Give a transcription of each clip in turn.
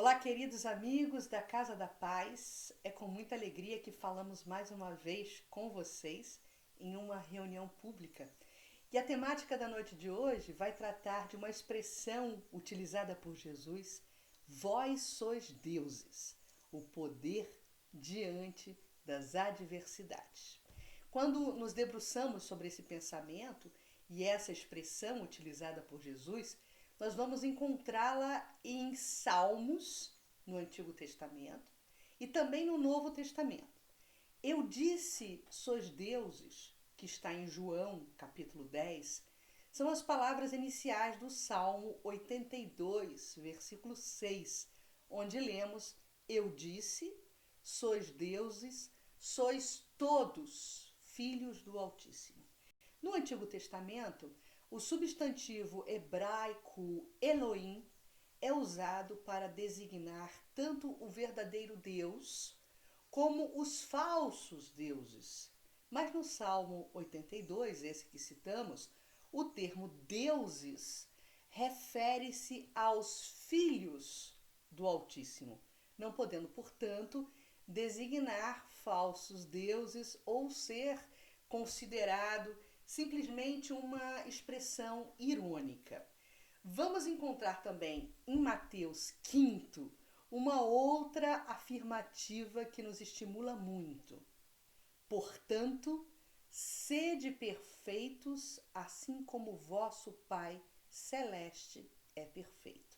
Olá, queridos amigos da Casa da Paz. É com muita alegria que falamos mais uma vez com vocês em uma reunião pública. E a temática da noite de hoje vai tratar de uma expressão utilizada por Jesus: vós sois deuses, o poder diante das adversidades. Quando nos debruçamos sobre esse pensamento e essa expressão utilizada por Jesus, nós vamos encontrá-la em Salmos, no Antigo Testamento, e também no Novo Testamento. Eu disse, sois deuses, que está em João, capítulo 10, são as palavras iniciais do Salmo 82, versículo 6, onde lemos: eu disse, sois deuses, sois todos filhos do Altíssimo. No Antigo Testamento, o substantivo hebraico Elohim é usado para designar tanto o verdadeiro Deus como os falsos deuses. Mas no Salmo 82, esse que citamos, o termo deuses refere-se aos filhos do Altíssimo, não podendo, portanto, designar falsos deuses ou ser considerado simplesmente uma expressão irônica. Vamos encontrar também em Mateus 5 uma outra afirmativa que nos estimula muito. Portanto, sede perfeitos, assim como vosso Pai celeste é perfeito.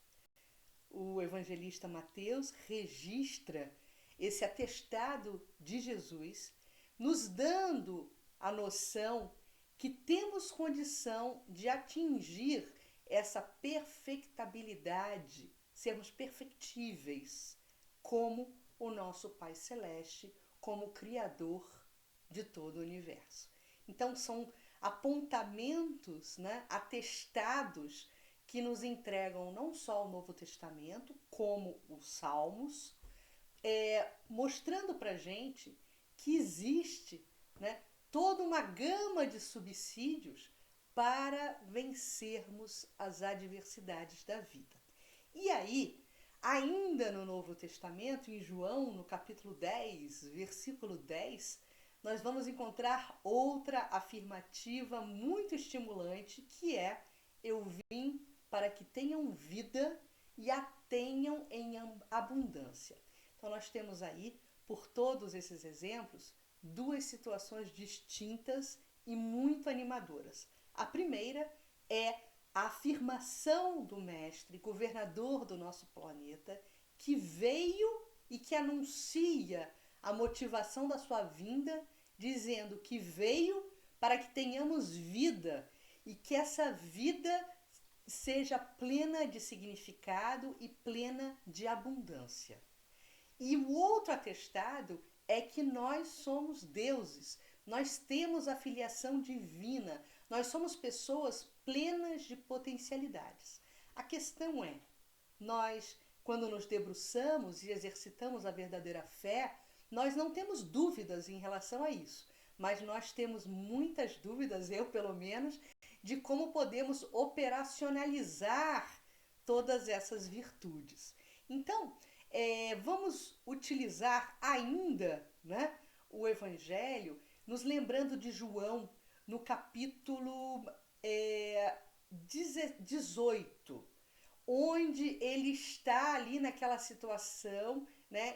O evangelista Mateus registra esse atestado de Jesus, nos dando a noção que temos condição de atingir essa perfectabilidade, sermos perfectíveis, como o nosso Pai Celeste, como Criador de todo o universo. Então são apontamentos, atestados que nos entregam não só o Novo Testamento, como os Salmos, mostrando para a gente que existe toda uma gama de subsídios para vencermos as adversidades da vida. E aí, ainda no Novo Testamento, em João, no capítulo 10, versículo 10, nós vamos encontrar outra afirmativa muito estimulante, que é: eu vim para que tenham vida e a tenham em abundância. Então nós temos aí, por todos esses exemplos, duas situações distintas e muito animadoras. A primeira é a afirmação do mestre, governador do nosso planeta, que veio e que anuncia a motivação da sua vinda, dizendo que veio para que tenhamos vida e que essa vida seja plena de significado e plena de abundância. E o outro atestado é que nós somos deuses, nós temos a filiação divina, nós somos pessoas plenas de potencialidades. A questão é, nós, quando nos debruçamos e exercitamos a verdadeira fé, nós não temos dúvidas em relação a isso, mas nós temos muitas dúvidas, eu pelo menos, de como podemos operacionalizar todas essas virtudes. Então, vamos utilizar ainda o Evangelho, nos lembrando de João, no capítulo 18, onde ele está ali naquela situação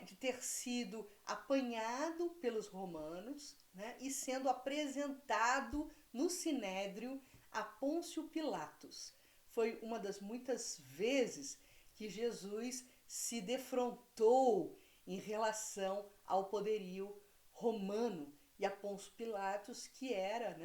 de ter sido apanhado pelos romanos e sendo apresentado no Sinédrio a Pôncio Pilatos. Foi uma das muitas vezes que Jesus se defrontou em relação ao poderio romano e a Pôncio Pilatos, que era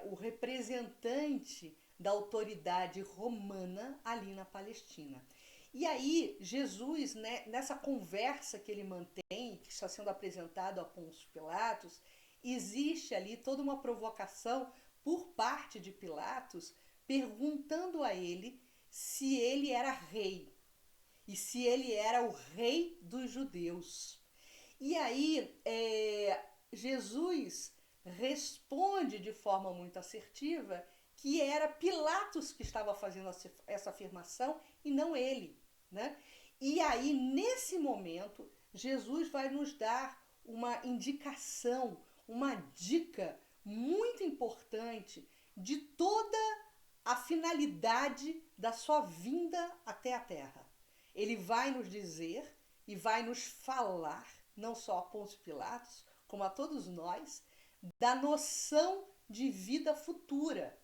o representante da autoridade romana ali na Palestina. E aí Jesus, nessa conversa que ele mantém, que está sendo apresentado a Pôncio Pilatos, existe ali toda uma provocação por parte de Pilatos, perguntando a ele se ele era rei e se ele era o rei dos judeus. E aí Jesus responde de forma muito assertiva que era Pilatos que estava fazendo essa afirmação e não ele. E aí, nesse momento, Jesus vai nos dar uma indicação, uma dica muito importante de toda a finalidade da sua vinda até a Terra. Ele vai nos dizer e vai nos falar, não só a Pôncio Pilatos, como a todos nós, da noção de vida futura,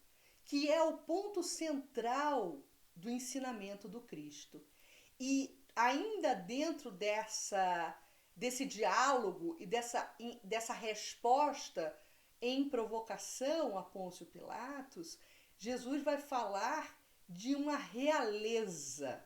que é o ponto central do ensinamento do Cristo. E ainda dentro desse diálogo e dessa resposta em provocação a Pôncio Pilatos, Jesus vai falar de uma realeza,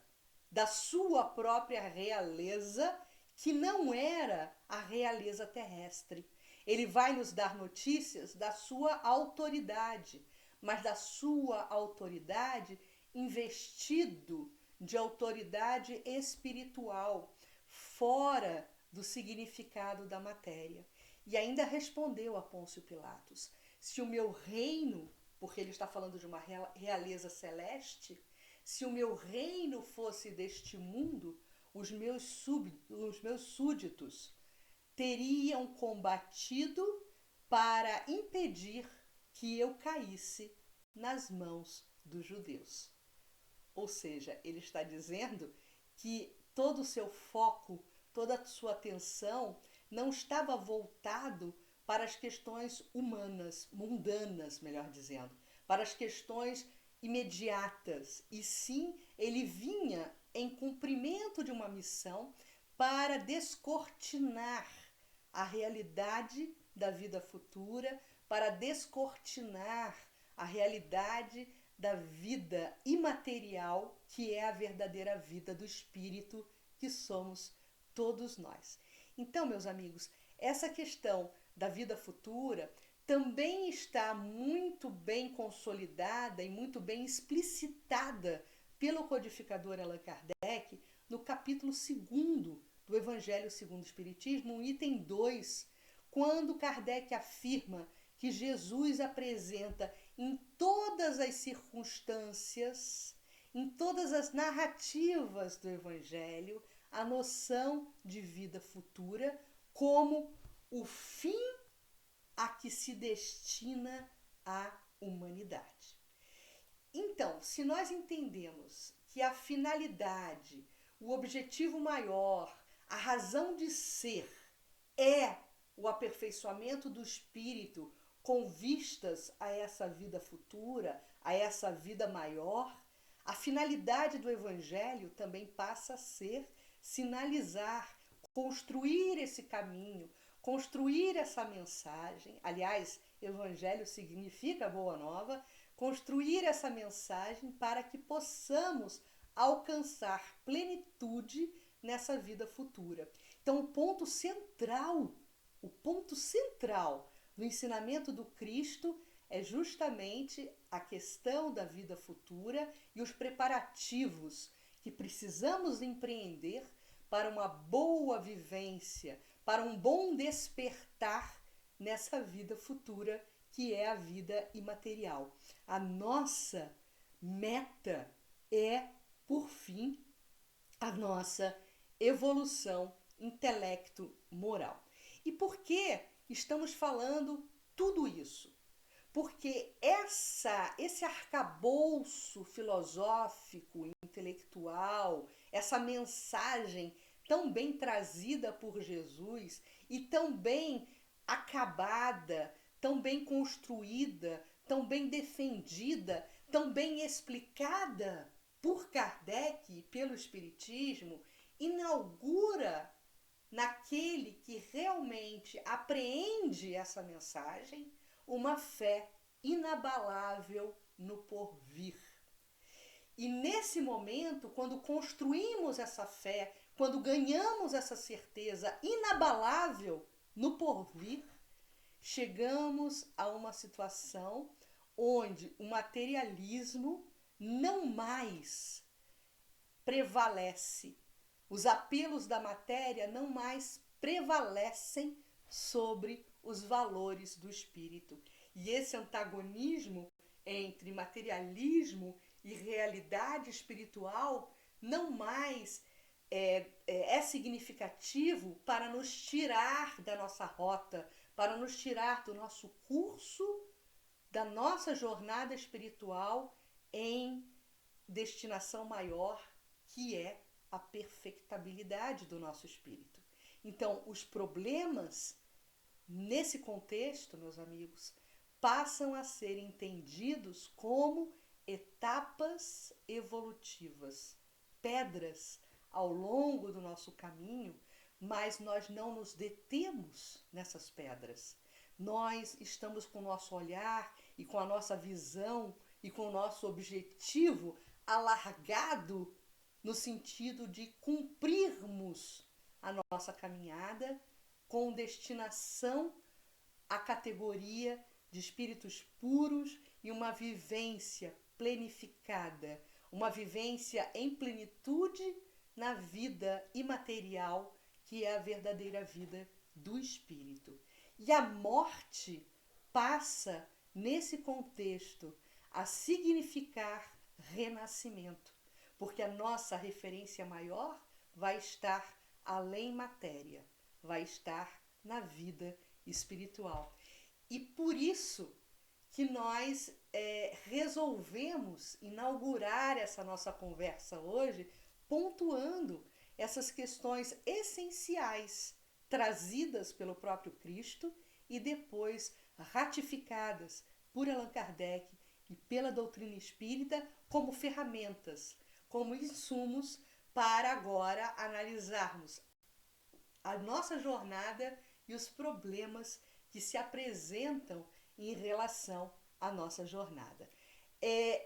da sua própria realeza, que não era a realeza terrestre. Ele vai nos dar notícias da sua autoridade, mas da sua autoridade investido de autoridade espiritual, fora do significado da matéria. E ainda respondeu a Pôncio Pilatos: se o meu reino, porque ele está falando de uma realeza celeste, se o meu reino fosse deste mundo, os meus súditos teriam combatido para impedir que eu caísse nas mãos dos judeus. Ou seja, ele está dizendo que todo o seu foco, toda a sua atenção não estava voltado para as questões humanas, mundanas, melhor dizendo, para as questões imediatas, e sim ele vinha em cumprimento de uma missão para descortinar a realidade da vida futura, para descortinar a realidade da vida imaterial, que é a verdadeira vida do espírito que somos todos nós. Então, meus amigos, essa questão da vida futura também está muito bem consolidada e muito bem explicitada pelo codificador Allan Kardec no capítulo 2º do Evangelho segundo o Espiritismo, no item 2, quando Kardec afirma que Jesus apresenta em todas as circunstâncias, em todas as narrativas do Evangelho, a noção de vida futura como o fim a que se destina a humanidade. Então, se nós entendemos que a finalidade, o objetivo maior, a razão de ser é o aperfeiçoamento do espírito com vistas a essa vida futura, a essa vida maior, a finalidade do Evangelho também passa a ser sinalizar, construir esse caminho, construir essa mensagem. Aliás, Evangelho significa boa nova, construir essa mensagem para que possamos alcançar plenitude nessa vida futura. Então, o ponto central do ensinamento do Cristo é justamente a questão da vida futura e os preparativos que precisamos empreender para uma boa vivência, para um bom despertar nessa vida futura que é a vida imaterial. A nossa meta é, por fim, a nossa evolução intelecto-moral. E por que estamos falando tudo isso? Porque esse arcabouço filosófico, intelectual, essa mensagem tão bem trazida por Jesus e tão bem acabada, tão bem construída, tão bem defendida, tão bem explicada por Kardec e pelo Espiritismo, inaugura naquele que realmente apreende essa mensagem uma fé inabalável no porvir. E nesse momento, quando construímos essa fé, quando ganhamos essa certeza inabalável no porvir, chegamos a uma situação onde o materialismo não mais prevalece. Os apelos da matéria não mais prevalecem sobre os valores do espírito. E esse antagonismo entre materialismo e realidade espiritual não mais é significativo para nos tirar da nossa rota, para nos tirar do nosso curso, da nossa jornada espiritual em destinação maior, que é a perfectibilidade do nosso espírito. Então, os problemas, nesse contexto, meus amigos, passam a ser entendidos como etapas evolutivas, pedras ao longo do nosso caminho, mas nós não nos detemos nessas pedras. Nós estamos com o nosso olhar e com a nossa visão e com o nosso objetivo alargado no sentido de cumprirmos a nossa caminhada com destinação à categoria de espíritos puros e uma vivência plenificada, uma vivência em plenitude na vida imaterial, que é a verdadeira vida do espírito. E a morte passa, nesse contexto, a significar renascimento, porque a nossa referência maior vai estar além matéria, vai estar na vida espiritual. E por isso que nós resolvemos inaugurar essa nossa conversa hoje pontuando essas questões essenciais trazidas pelo próprio Cristo e depois ratificadas por Allan Kardec e pela doutrina espírita como ferramentas, como insumos para agora analisarmos a nossa jornada e os problemas que se apresentam em relação à nossa jornada.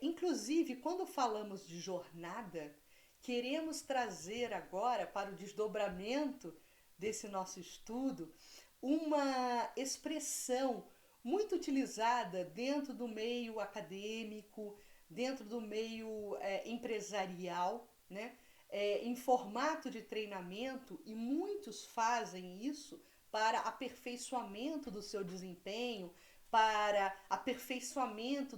Inclusive, quando falamos de jornada, queremos trazer agora para o desdobramento desse nosso estudo uma expressão muito utilizada dentro do meio acadêmico, dentro do meio empresarial, né? Em formato de treinamento, e muitos fazem isso para aperfeiçoamento do seu desempenho, para aperfeiçoamento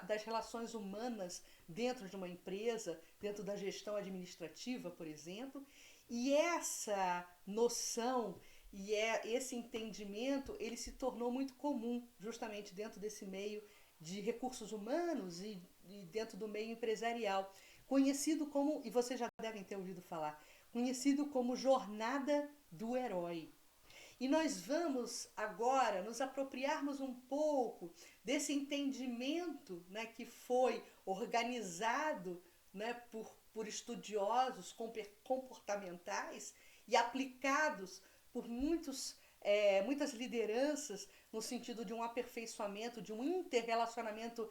das relações humanas dentro de uma empresa, dentro da gestão administrativa, por exemplo. E essa noção e esse entendimento, ele se tornou muito comum justamente dentro desse meio de recursos humanos e dentro do meio empresarial, conhecido como, e vocês já devem ter ouvido falar, conhecido como jornada do herói. E nós vamos agora nos apropriarmos um pouco desse entendimento, né, que foi organizado, né, por estudiosos comportamentais e aplicados por muitas lideranças no sentido de um aperfeiçoamento, de um interrelacionamento,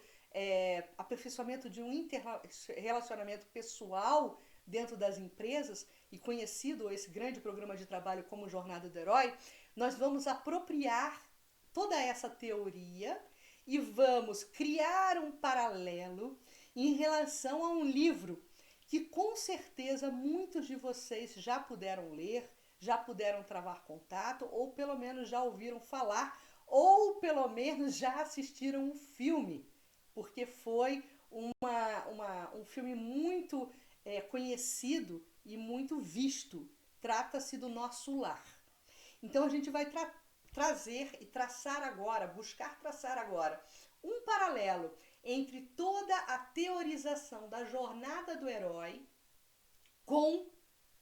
aperfeiçoamento de um interrelacionamento pessoal dentro das empresas, e conhecido esse grande programa de trabalho como Jornada do Herói. Nós vamos apropriar toda essa teoria e vamos criar um paralelo em relação a um livro que com certeza muitos de vocês já puderam ler, já puderam travar contato, ou pelo menos já ouviram falar, ou pelo menos já assistiram um filme, porque foi um filme muito conhecido e muito visto. Trata-se do Nosso Lar. Então a gente vai trazer e traçar agora, buscar traçar agora, um paralelo entre toda a teorização da jornada do herói com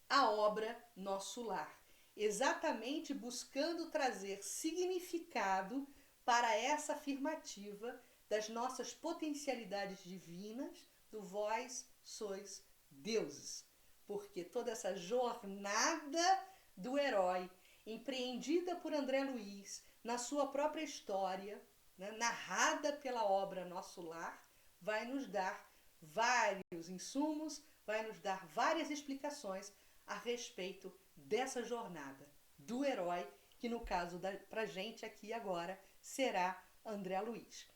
a obra Nosso Lar. Exatamente buscando trazer significado para essa afirmativa das nossas potencialidades divinas, do vós sois deuses. Porque toda essa jornada do herói, empreendida por André Luiz, na sua própria história, né, narrada pela obra Nosso Lar, vai nos dar vários insumos, vai nos dar várias explicações a respeito dessa jornada do herói, que no caso pra gente aqui agora será André Luiz.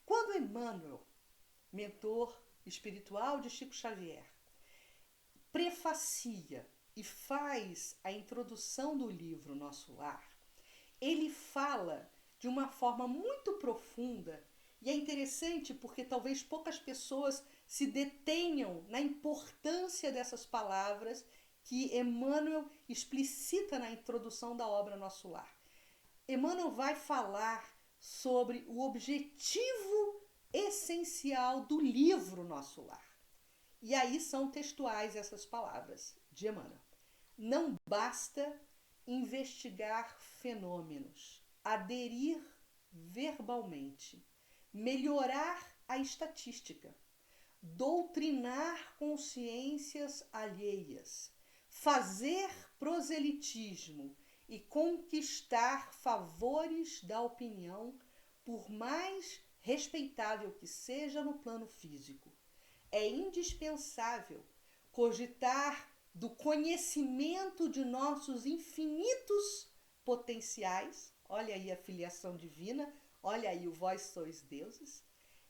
Quando Emmanuel, mentor espiritual de Chico Xavier, prefacia e faz a introdução do livro Nosso Lar, ele fala de uma forma muito profunda, e é interessante porque talvez poucas pessoas se detenham na importância dessas palavras que Emmanuel explicita na introdução da obra Nosso Lar. Emmanuel vai falar sobre o objetivo essencial do livro Nosso Lar. E aí são textuais essas palavras de Emmanuel. Não basta investigar fenômenos, aderir verbalmente, melhorar a estatística, doutrinar consciências alheias, fazer proselitismo e conquistar favores da opinião, por mais respeitável que seja no plano físico. É indispensável cogitar do conhecimento de nossos infinitos potenciais. Olha aí a filiação divina, olha aí o vós sois deuses.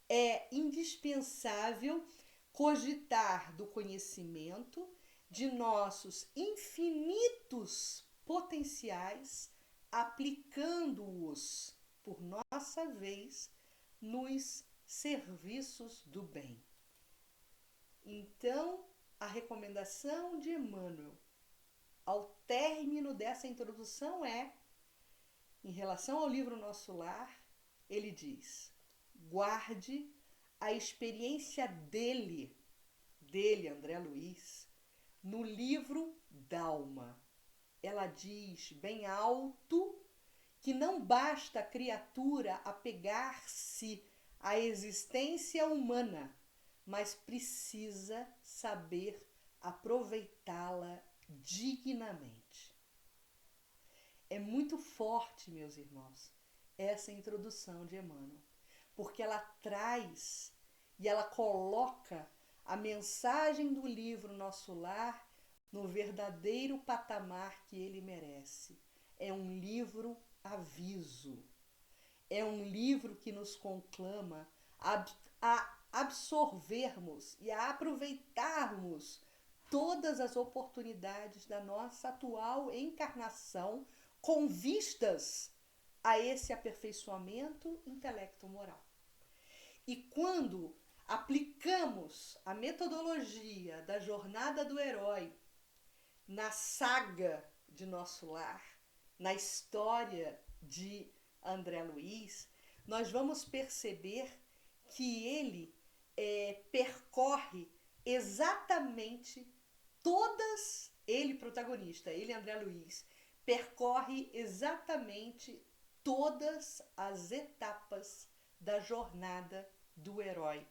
É indispensável cogitar do conhecimento de nossos infinitos potenciais, aplicando-os, por nossa vez, nos serviços do bem. Então, a recomendação de Emmanuel, ao término dessa introdução, em relação ao livro Nosso Lar, ele diz: guarde a experiência dele, André Luiz, no livro Dalma. Ela diz bem alto que não basta a criatura apegar-se à existência humana, mas precisa saber aproveitá-la dignamente. É muito forte, meus irmãos, essa introdução de Emmanuel, porque ela traz e ela coloca a mensagem do livro Nosso Lar no verdadeiro patamar que ele merece. É um livro aviso. É um livro que nos conclama a absorvermos e a aproveitarmos todas as oportunidades da nossa atual encarnação com vistas a esse aperfeiçoamento intelecto-moral. E quando aplicamos a metodologia da jornada do herói na saga de Nosso Lar, na história de André Luiz, nós vamos perceber que ele percorre exatamente ele protagonista, ele André Luiz, percorre exatamente todas as etapas da jornada do herói,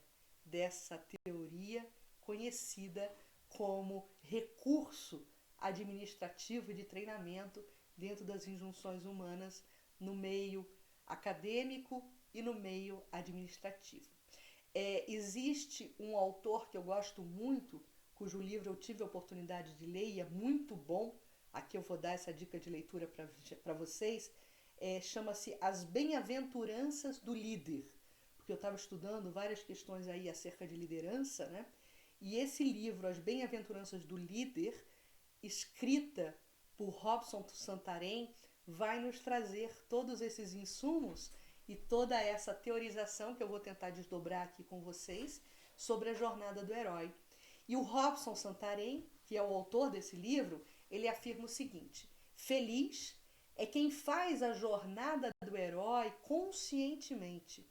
dessa teoria conhecida como recurso administrativo e de treinamento dentro das injunções humanas no meio acadêmico e no meio administrativo. Existe um autor que eu gosto muito, cujo livro eu tive a oportunidade de ler e é muito bom. Aqui eu vou dar essa dica de leitura para vocês. Chama-se As Bem-aventuranças do Líder, porque eu estava estudando várias questões aí acerca de liderança, né? E esse livro, As Bem-aventuranças do Líder, escrita por Robson Santarém, vai nos trazer todos esses insumos e toda essa teorização que eu vou tentar desdobrar aqui com vocês sobre a jornada do herói. E o Robson Santarém, que é o autor desse livro, ele afirma o seguinte: feliz é quem faz a jornada do herói conscientemente,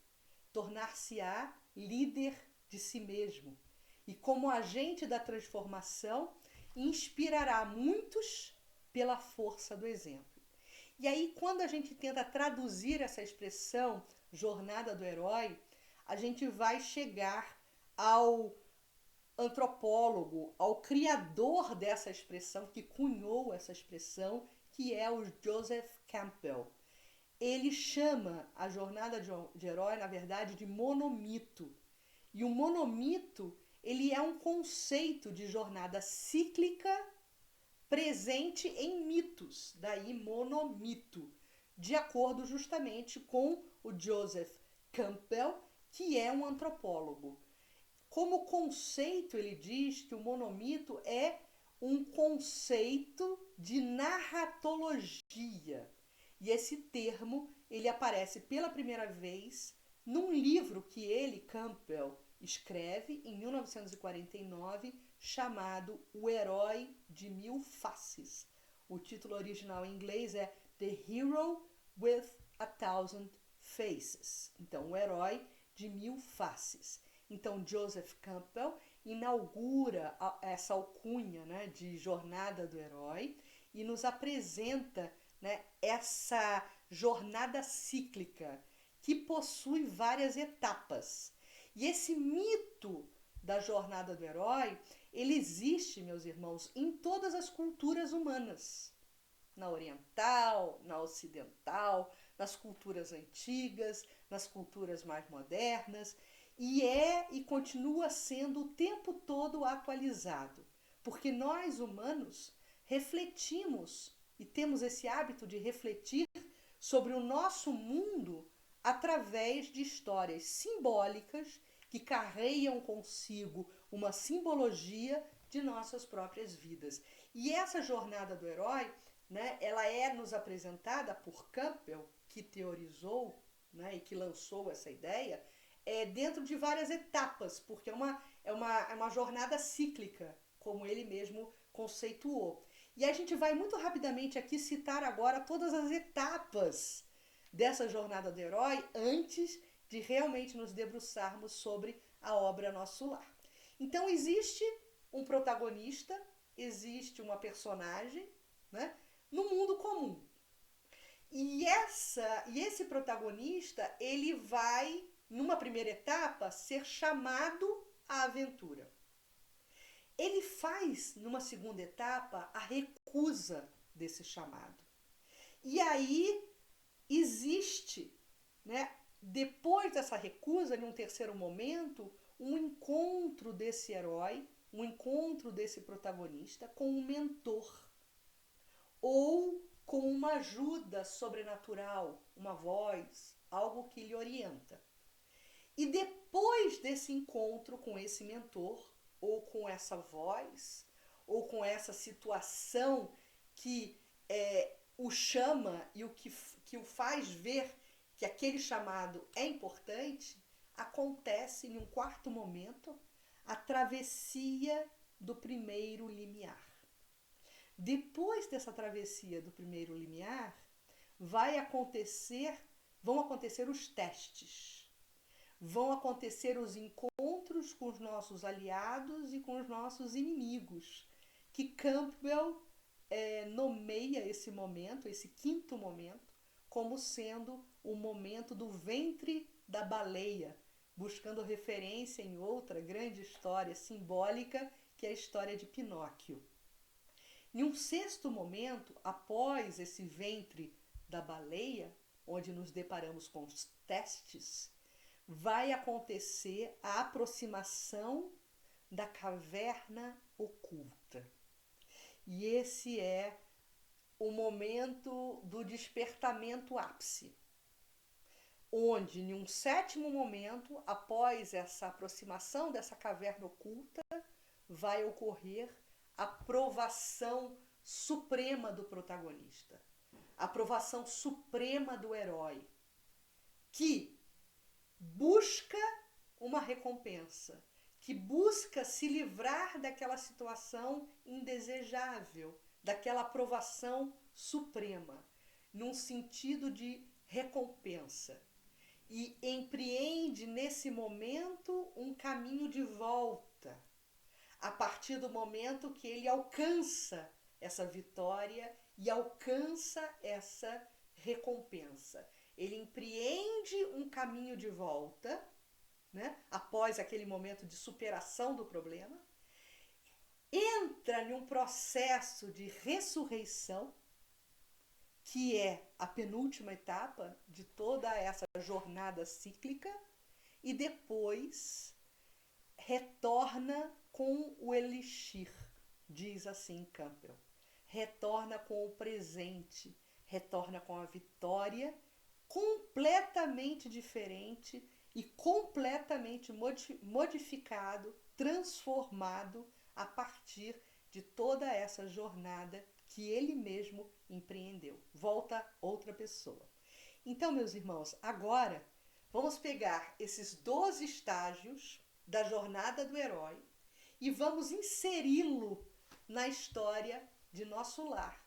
tornar-se-á líder de si mesmo e, como agente da transformação, inspirará muitos pela força do exemplo. E aí, quando a gente tenta traduzir essa expressão jornada do herói, a gente vai chegar ao antropólogo, ao criador dessa expressão, que cunhou essa expressão, que é o Joseph Campbell. Ele chama a jornada de herói, na verdade, de monomito. E o monomito, ele é um conceito de jornada cíclica presente em mitos, daí monomito, de acordo justamente com o Joseph Campbell, que é um antropólogo. Como conceito, ele diz que o monomito é um conceito de narratologia. E esse termo, ele aparece pela primeira vez num livro que ele, Campbell, escreve em 1949, chamado O Herói de Mil Faces. O título original em inglês é The Hero with a Thousand Faces. Então, O Herói de Mil Faces. Então, Joseph Campbell inaugura essa alcunha, né, de Jornada do Herói e nos apresenta, né, essa jornada cíclica que possui várias etapas. E esse mito da jornada do herói, ele existe, meus irmãos, em todas as culturas humanas. Na oriental, na ocidental, nas culturas antigas, nas culturas mais modernas, e continua sendo o tempo todo atualizado, porque nós humanos refletimos e temos esse hábito de refletir sobre o nosso mundo através de histórias simbólicas que carregam consigo uma simbologia de nossas próprias vidas. E essa jornada do herói, né, ela é nos apresentada por Campbell, que teorizou, né, e que lançou essa ideia, dentro de várias etapas, porque é uma jornada cíclica, como ele mesmo conceituou. E a gente vai muito rapidamente aqui citar agora todas as etapas dessa jornada do herói antes de realmente nos debruçarmos sobre a obra Nosso Lar. Então existe um protagonista, existe uma personagem, né, no mundo comum. E esse protagonista, ele vai, numa primeira etapa, ser chamado à aventura. Ele faz, numa segunda etapa, a recusa desse chamado. E aí existe, né, depois dessa recusa, em um terceiro momento, um encontro desse herói, um encontro desse protagonista com um mentor ou com uma ajuda sobrenatural, uma voz, algo que lhe orienta. E depois desse encontro com esse mentor, ou com essa voz, ou com essa situação que o chama e que o faz ver que aquele chamado é importante, acontece em um quarto momento a travessia do primeiro limiar. Depois dessa travessia do primeiro limiar, vão acontecer os testes. Vão acontecer os encontros com os nossos aliados e com os nossos inimigos, que Campbell nomeia esse momento, esse quinto momento, como sendo o momento do ventre da baleia, buscando referência em outra grande história simbólica, que é a história de Pinóquio. Em um sexto momento, após esse ventre da baleia, onde nos deparamos com os testes, vai acontecer a aproximação da caverna oculta. E esse é o momento do despertamento ápice, onde, em um sétimo momento, após essa aproximação dessa caverna oculta, vai ocorrer a provação suprema do protagonista, a provação suprema do herói, que busca uma recompensa, que busca se livrar daquela situação indesejável, daquela aprovação suprema, num sentido de recompensa. E empreende nesse momento um caminho de volta, a partir do momento que ele alcança essa vitória e alcança essa recompensa. Ele empreende um caminho de volta, né, após aquele momento de superação do problema, entra em um processo de ressurreição, que é a penúltima etapa de toda essa jornada cíclica, e depois retorna com o elixir, diz assim Campbell. Retorna com o presente, retorna com a vitória, completamente diferente e completamente modificado, transformado a partir de toda essa jornada que ele mesmo empreendeu. Volta outra pessoa. Então, meus irmãos, agora vamos pegar esses 12 estágios da jornada do herói e vamos inseri-lo na história de Nosso Lar,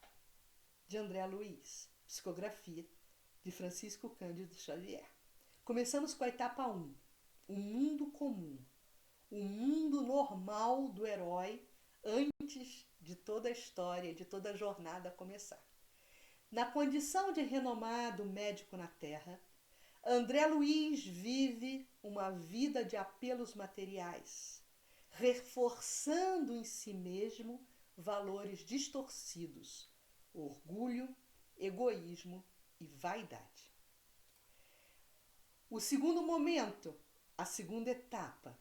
de André Luiz, psicografia de Francisco Cândido Xavier. Começamos com a etapa 1, o mundo comum, o mundo normal do herói antes de toda a história, de toda a jornada começar. Na condição de renomado médico na Terra, André Luiz vive uma vida de apelos materiais, reforçando em si mesmo valores distorcidos, orgulho, egoísmo e vaidade. O segundo momento, a segunda etapa,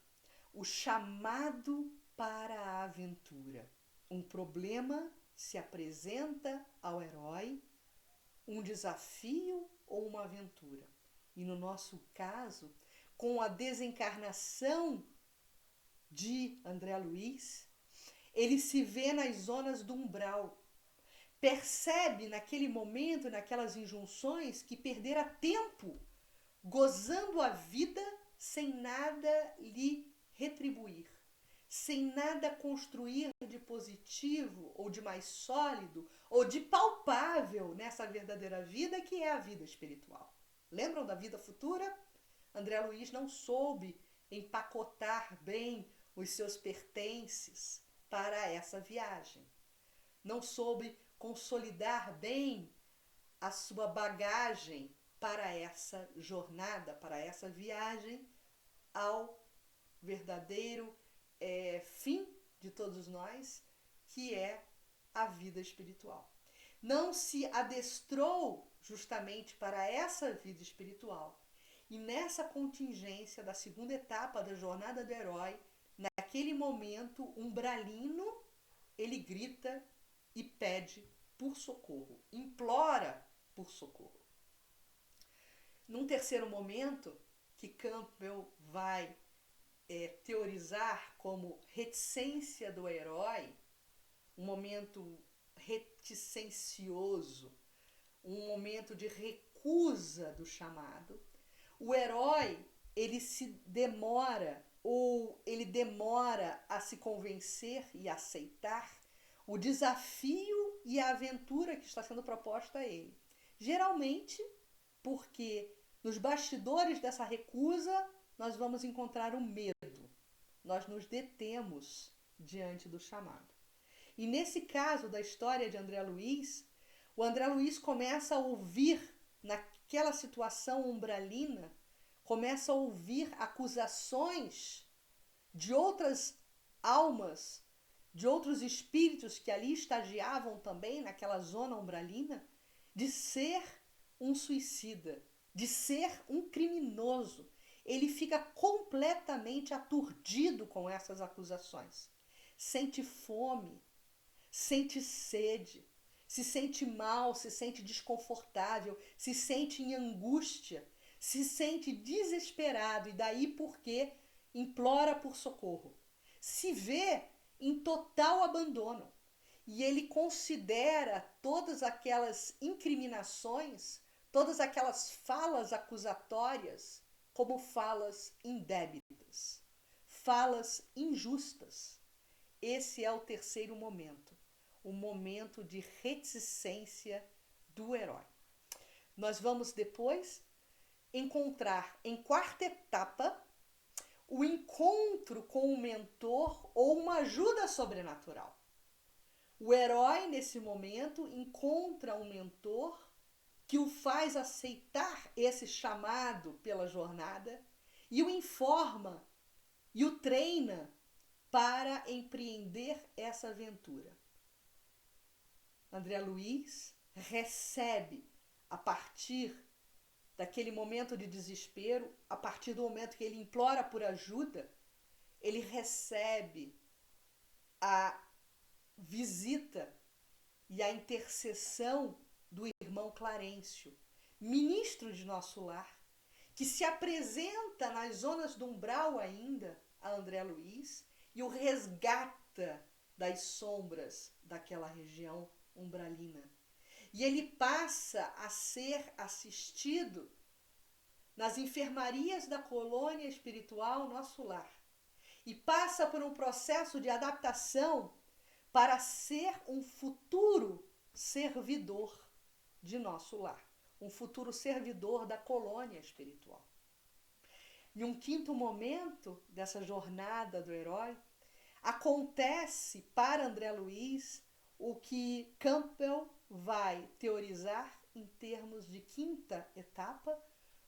o chamado para a aventura. Um problema se apresenta ao herói, um desafio ou uma aventura. E no nosso caso, com a desencarnação de André Luiz, ele se vê nas zonas do umbral. Percebe naquele momento, naquelas injunções, que perdera tempo gozando a vida sem nada lhe retribuir, sem nada construir de positivo ou de mais sólido ou de palpável nessa verdadeira vida que é a vida espiritual. Lembram da vida futura? André Luiz não soube empacotar bem os seus pertences para essa viagem. Não soube consolidar bem a sua bagagem para essa jornada, para essa viagem ao verdadeiro fim de todos nós, que é a vida espiritual. Não se adestrou justamente para essa vida espiritual. E nessa contingência da segunda etapa da jornada do herói, naquele momento umbralino, ele grita e pede por socorro, implora por socorro. Num terceiro momento, que Campbell vai teorizar como reticência do herói, um momento reticencioso, um momento de recusa do chamado, o herói ele demora a se convencer e aceitar o desafio e a aventura que está sendo proposta a ele. Geralmente porque nos bastidores dessa recusa nós vamos encontrar o medo. Nós nos detemos diante do chamado. E nesse caso da história de André Luiz, o André Luiz começa a ouvir, naquela situação umbralina, começa a ouvir acusações de outras almas, de outros espíritos que ali estagiavam também naquela zona umbralina, de ser um suicida, de ser um criminoso. Ele fica completamente aturdido com essas acusações. Sente fome, sente sede, se sente mal, se sente desconfortável, se sente em angústia, se sente desesperado e daí porque implora por socorro. Se vê em total abandono e ele considera todas aquelas incriminações, todas aquelas falas acusatórias como falas indébitas, falas injustas. Esse é o terceiro momento, o momento de reticência do herói. Nós vamos depois encontrar em quarta etapa o encontro com um mentor ou uma ajuda sobrenatural. O herói, nesse momento, encontra um mentor que o faz aceitar esse chamado pela jornada e o informa e o treina para empreender essa aventura. André Luiz recebe, a partir daquele momento de desespero, a partir do momento que ele implora por ajuda, ele recebe a visita e a intercessão do irmão Clarencio, ministro de Nosso Lar, que se apresenta nas zonas do umbral ainda a André Luiz e o resgata das sombras daquela região umbralina. E ele passa a ser assistido nas enfermarias da colônia espiritual Nosso Lar. e passa por um processo de adaptação para ser um futuro servidor de nosso lar, um futuro servidor da colônia espiritual. E um quinto momento dessa jornada do herói, acontece para André Luiz o que Campbell vai teorizar em termos de quinta etapa,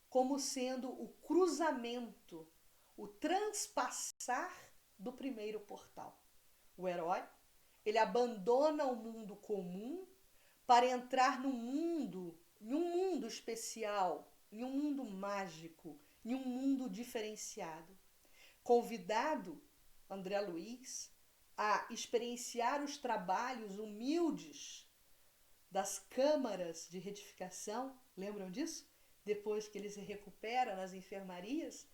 como sendo o cruzamento, o transpassar do primeiro portal. O herói, ele abandona o mundo comum para entrar no mundo, em um mundo especial, em um mundo mágico, em um mundo diferenciado. Convidado, André Luiz, a experienciar os trabalhos humildes das câmaras de retificação, lembram disso? Depois que ele se recupera nas enfermarias,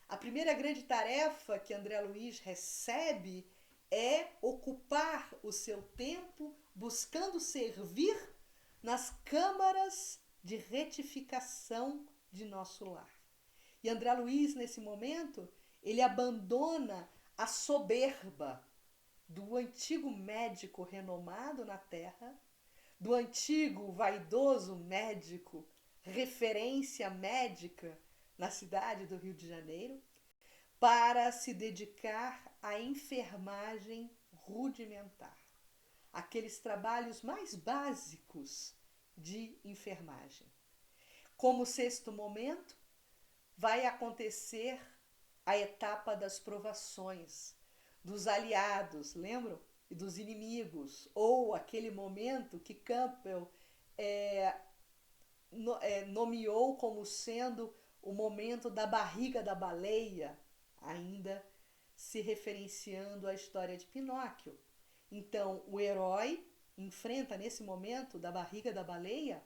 a primeira grande tarefa que André Luiz recebe é ocupar o seu tempo buscando servir nas câmaras de retificação de nosso lar. E André Luiz, nesse momento, ele abandona a soberba do antigo médico renomado na terra, do antigo vaidoso médico, referência médica na cidade do Rio de Janeiro, para se dedicar à enfermagem rudimentar, aqueles trabalhos mais básicos de enfermagem. Como sexto momento, vai acontecer a etapa das provações, dos aliados, lembram? E dos inimigos, ou aquele momento que Campbell nomeou como sendo o momento da barriga da baleia, ainda se referenciando à história de Pinóquio. Então, o herói enfrenta, nesse momento da barriga da baleia,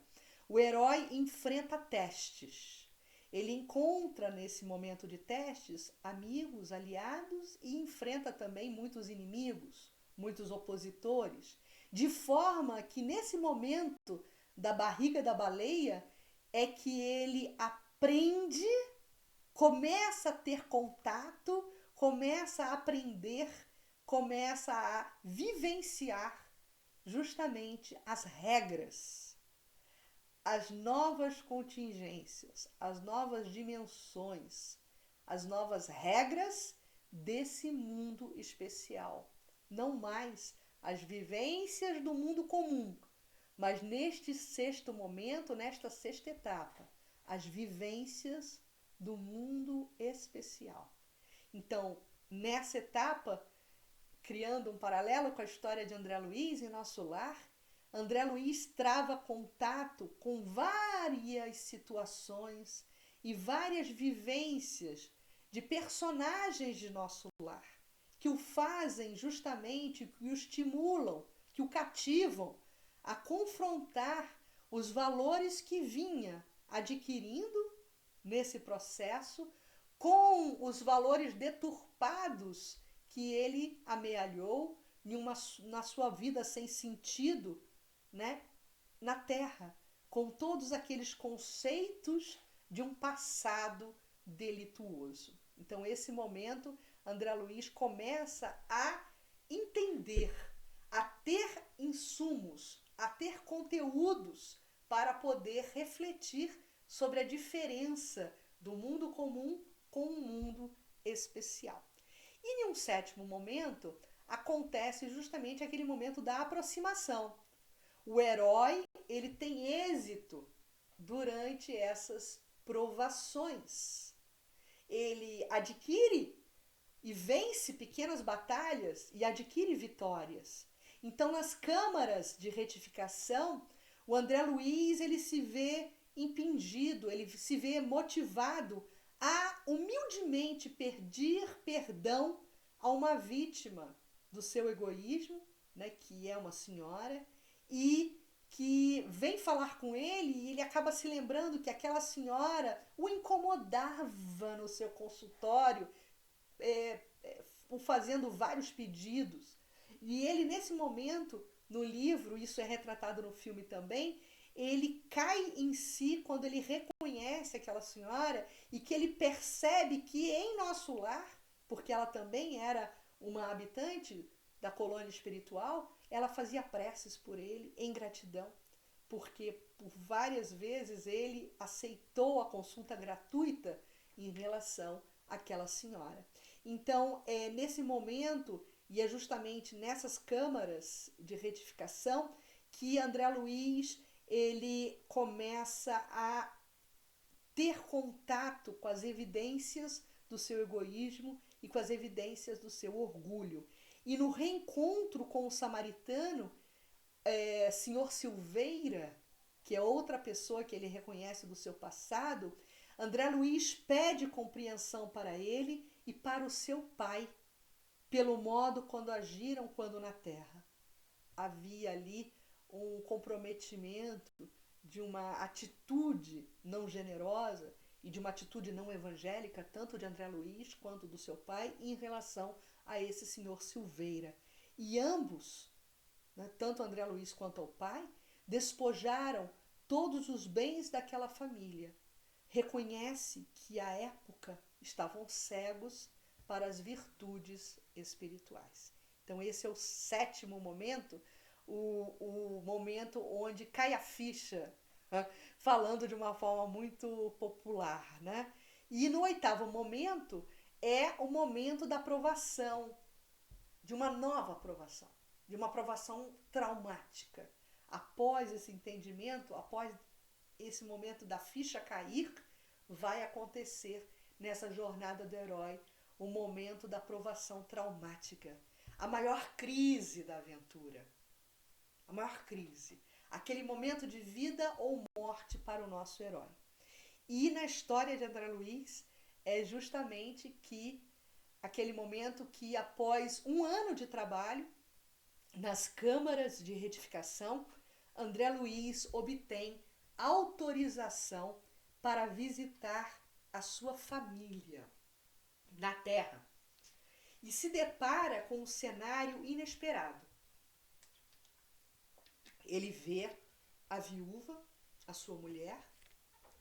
o herói enfrenta testes. Ele encontra, nesse momento de testes, amigos, aliados e enfrenta também muitos inimigos, muitos opositores, de forma que nesse momento da barriga da baleia é que ele aprende, começa a ter contato, começa a aprender, começa a vivenciar justamente as regras, as novas contingências, as novas dimensões, as novas regras desse mundo especial. Não mais as vivências do mundo comum, mas neste sexto momento, nesta sexta etapa, as vivências do mundo especial. Então, nessa etapa, criando um paralelo com a história de André Luiz em nosso lar, André Luiz trava contato com várias situações e várias vivências de personagens de nosso lar, que o fazem justamente, que o estimulam, que o cativam a confrontar os valores que vinha adquirindo nesse processo com os valores deturpados que ele amealhou na sua vida sem sentido, né, na Terra, com todos aqueles conceitos de um passado delituoso. Então, esse momento, André Luiz começa a entender, a ter insumos, a ter conteúdos para poder refletir sobre a diferença do mundo comum com o mundo especial. E em um sétimo momento, acontece justamente aquele momento da aproximação. O herói, ele tem êxito durante essas provações. Ele adquire e vence pequenas batalhas e adquire vitórias. Então, nas câmaras de retificação, o André Luiz, ele se vê impingido, ele se vê motivado a humildemente pedir perdão a uma vítima do seu egoísmo, né, que é uma senhora, e que vem falar com ele e ele acaba se lembrando que aquela senhora o incomodava no seu consultório, fazendo vários pedidos. E ele, nesse momento, no livro, isso é retratado no filme também, ele cai em si quando ele reconhece aquela senhora e que ele percebe que em nosso lar porque ela também era uma habitante da colônia espiritual, ela fazia preces por ele em gratidão, porque por várias vezes ele aceitou a consulta gratuita em relação àquela senhora. Então, é nesse momento, e é justamente nessas câmaras de retificação, que André Luiz ele começa a ter contato com as evidências do seu egoísmo e com as evidências do seu orgulho. E no reencontro com o samaritano, Senhor Silveira, que é outra pessoa que ele reconhece do seu passado, André Luiz pede compreensão para ele e para o seu pai, pelo modo quando agiram quando na terra. Havia ali um comprometimento de uma atitude não generosa e de uma atitude não evangélica, tanto de André Luiz quanto do seu pai, em relação a esse senhor Silveira. E ambos, né, tanto André Luiz quanto o pai, despojaram todos os bens daquela família. Reconhece que à época estavam cegos para as virtudes espirituais. Então esse é o sétimo momento, o momento onde cai a ficha, né, falando de uma forma muito popular, né? E no oitavo momento é o momento da aprovação, de uma nova aprovação, de uma aprovação traumática. Após esse entendimento, após esse momento da ficha cair, vai acontecer nessa jornada do herói o momento da aprovação traumática, a maior crise da aventura, a maior crise, aquele momento de vida ou morte para o nosso herói. E na história de André Luiz é justamente que aquele momento que, após um ano de trabalho nas câmaras de retificação, André Luiz obtém autorização para visitar a sua família na Terra e se depara com um cenário inesperado. Ele vê a viúva, a sua mulher,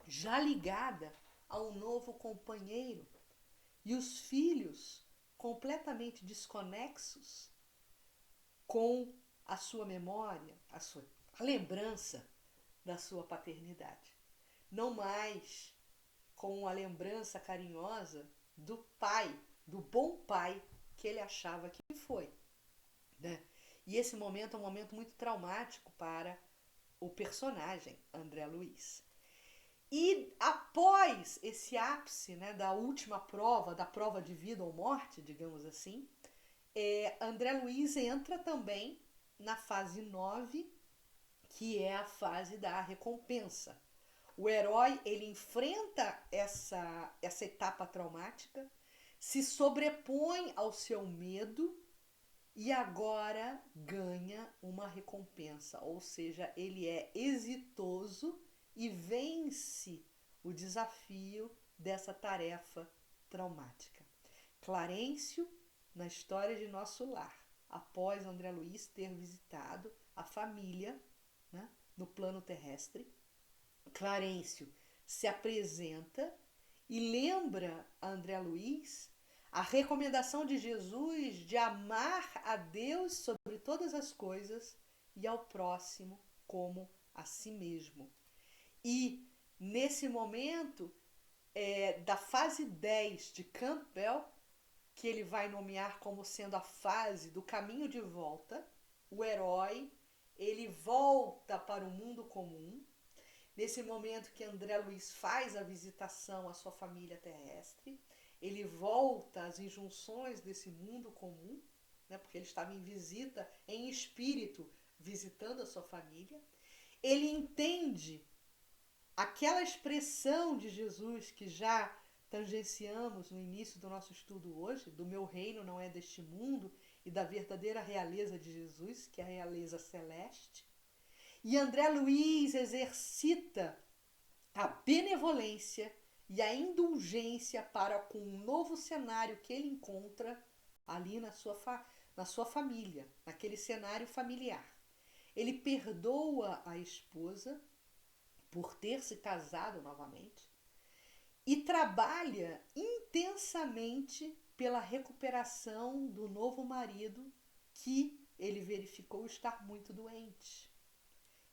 já ligada a um novo companheiro, e os filhos completamente desconexos com a sua memória, a lembrança da sua paternidade. Não mais com a lembrança carinhosa do pai, do bom pai que ele achava que foi, né? E esse momento é um momento muito traumático para o personagem André Luiz. E após esse ápice, né, da última prova, da prova de vida ou morte, digamos assim, André Luiz entra também na fase 9, que é a fase da recompensa. O herói, ele enfrenta essa etapa traumática, se sobrepõe ao seu medo e agora ganha uma recompensa, ou seja, ele é exitoso e vence o desafio dessa tarefa traumática. Clarencio, na história de Nosso Lar, após André Luiz ter visitado a família, né, no plano terrestre, Clarencio se apresenta e lembra a André Luiz a recomendação de Jesus de amar a Deus sobre todas as coisas e ao próximo como a si mesmo. E nesse momento da fase 10 de Campbell, que ele vai nomear como sendo a fase do caminho de volta, o herói, ele volta para o mundo comum. Nesse momento que André Luiz faz a visitação à sua família terrestre, ele volta às injunções desse mundo comum, né, porque ele estava em visita, em espírito, visitando a sua família. Ele entende aquela expressão de Jesus que já tangenciamos no início do nosso estudo hoje, do meu reino não é deste mundo, e da verdadeira realeza de Jesus, que é a realeza celeste. E André Luiz exercita a benevolência e a indulgência para com um novo cenário que ele encontra ali na sua família, naquele cenário familiar. Ele perdoa a esposa por ter se casado novamente e trabalha intensamente pela recuperação do novo marido, que ele verificou estar muito doente.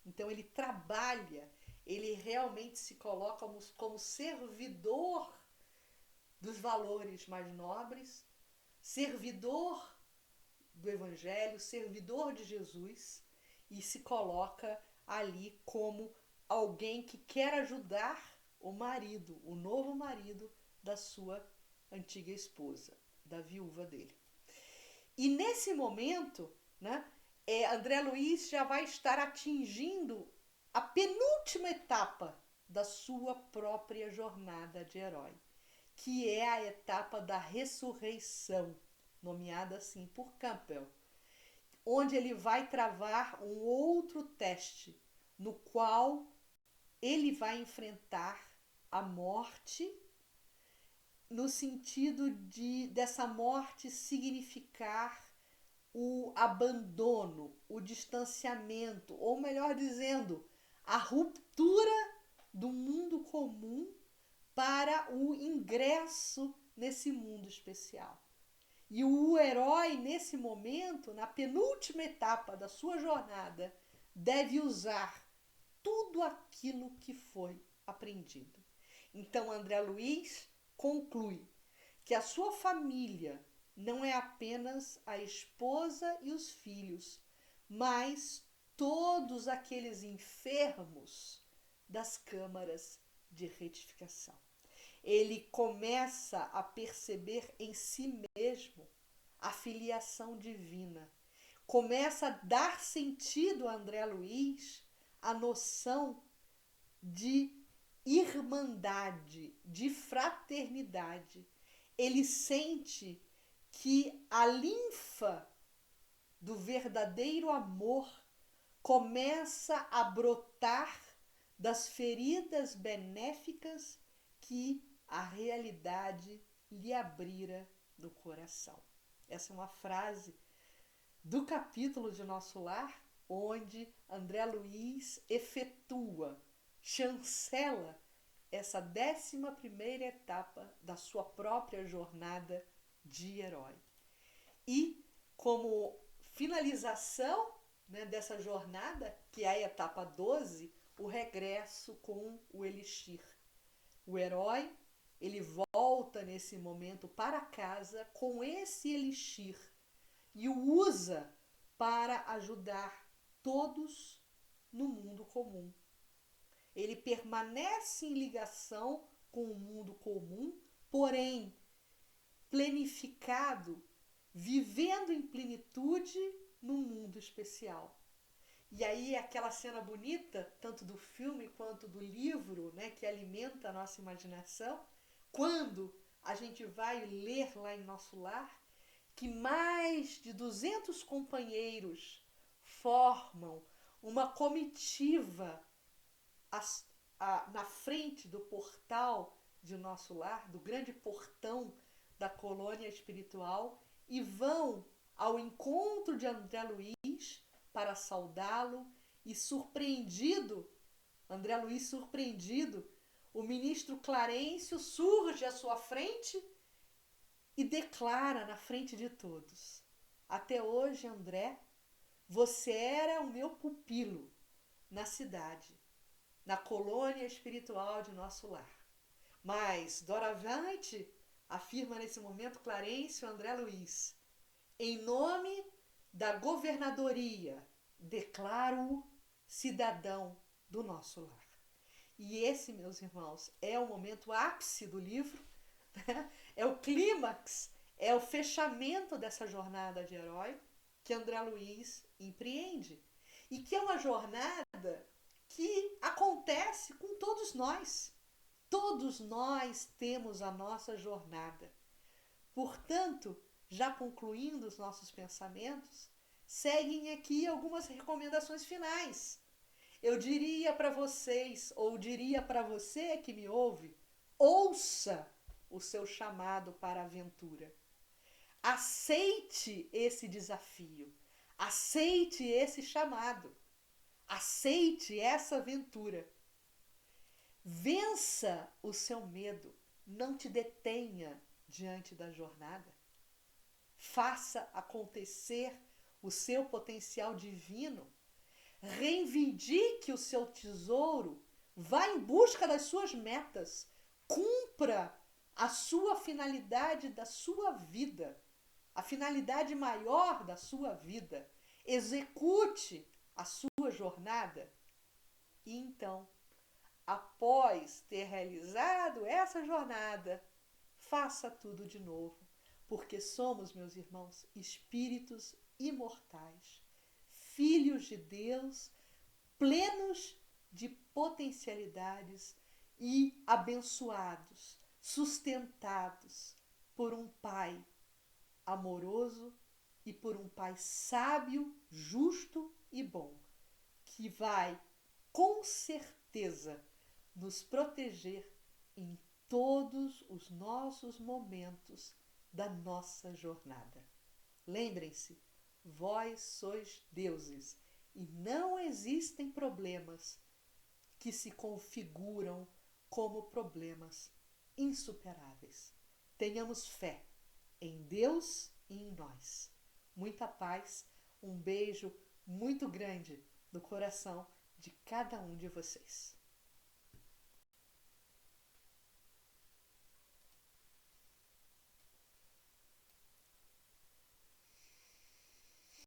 Então ele trabalha, ele realmente se coloca como servidor dos valores mais nobres, servidor do Evangelho, servidor de Jesus, e se coloca ali como alguém que quer ajudar o marido, o novo marido da sua antiga esposa, da viúva dele. E nesse momento, né, André Luiz já vai estar atingindo a penúltima etapa da sua própria jornada de herói, que é a etapa da ressurreição, nomeada assim por Campbell, onde ele vai travar um outro teste, no qual ele vai enfrentar a morte, no sentido dessa morte significar o abandono, o distanciamento, ou melhor dizendo, a ruptura do mundo comum para o ingresso nesse mundo especial. E o herói, nesse momento, na penúltima etapa da sua jornada, deve usar tudo aquilo que foi aprendido. Então, André Luiz conclui que a sua família não é apenas a esposa e os filhos, mas todos aqueles enfermos das câmaras de retificação. Ele começa a perceber em si mesmo a filiação divina. Começa a dar sentido a André Luiz a noção de irmandade, de fraternidade. Ele sente que a linfa do verdadeiro amor começa a brotar das feridas benéficas que a realidade lhe abrira no coração. Essa é uma frase do capítulo de Nosso Lar, onde André Luiz efetua, chancela essa 11ª etapa da sua própria jornada de herói. E como finalização, né, dessa jornada, que é a etapa 12, o regresso com o elixir. O herói, ele volta nesse momento para casa com esse elixir e o usa para ajudar todos no mundo comum. Ele permanece em ligação com o mundo comum, porém planificado, vivendo em plenitude no mundo especial. E aí aquela cena bonita, tanto do filme quanto do livro, né, que alimenta a nossa imaginação, quando a gente vai ler lá em Nosso Lar, que mais de 200 companheiros formam uma comitiva na frente do portal de Nosso Lar, do grande portão da colônia espiritual, e vão ao encontro de André Luiz para saudá-lo, e André Luiz surpreendido, o ministro Clarencio surge à sua frente e declara na frente de todos: até hoje, André, você era o meu pupilo na cidade, na colônia espiritual de Nosso Lar. Mas, doravante, afirma nesse momento Clarencio André Luiz, em nome da governadoria, declaro-o cidadão do Nosso Lar. E esse, meus irmãos, é o momento ápice do livro, né? É o clímax, é o fechamento dessa jornada de herói que André Luiz empreende. E que é uma jornada que acontece com todos nós. Todos nós temos a nossa jornada. Portanto, já concluindo os nossos pensamentos, seguem aqui algumas recomendações finais. Eu diria para vocês, ou diria para você que me ouve, ouça o seu chamado para a aventura. Aceite esse desafio. Aceite esse chamado. Aceite essa aventura. Vença o seu medo. Não te detenha diante da jornada. faça acontecer o seu potencial divino, reivindique o seu tesouro, vá em busca das suas metas, cumpra a sua finalidade da sua vida, a finalidade maior da sua vida, execute a sua jornada e então, após ter realizado essa jornada, faça tudo de novo, porque somos, meus irmãos, espíritos imortais, filhos de Deus, plenos de potencialidades e abençoados, sustentados por um Pai amoroso e por um Pai sábio, justo e bom, que vai, com certeza, nos proteger em todos os nossos momentos da nossa jornada. Lembrem-se, vós sois deuses e não existem problemas que se configuram como problemas insuperáveis. Tenhamos fé em Deus e em nós. Muita paz, um beijo muito grande no coração de cada um de vocês.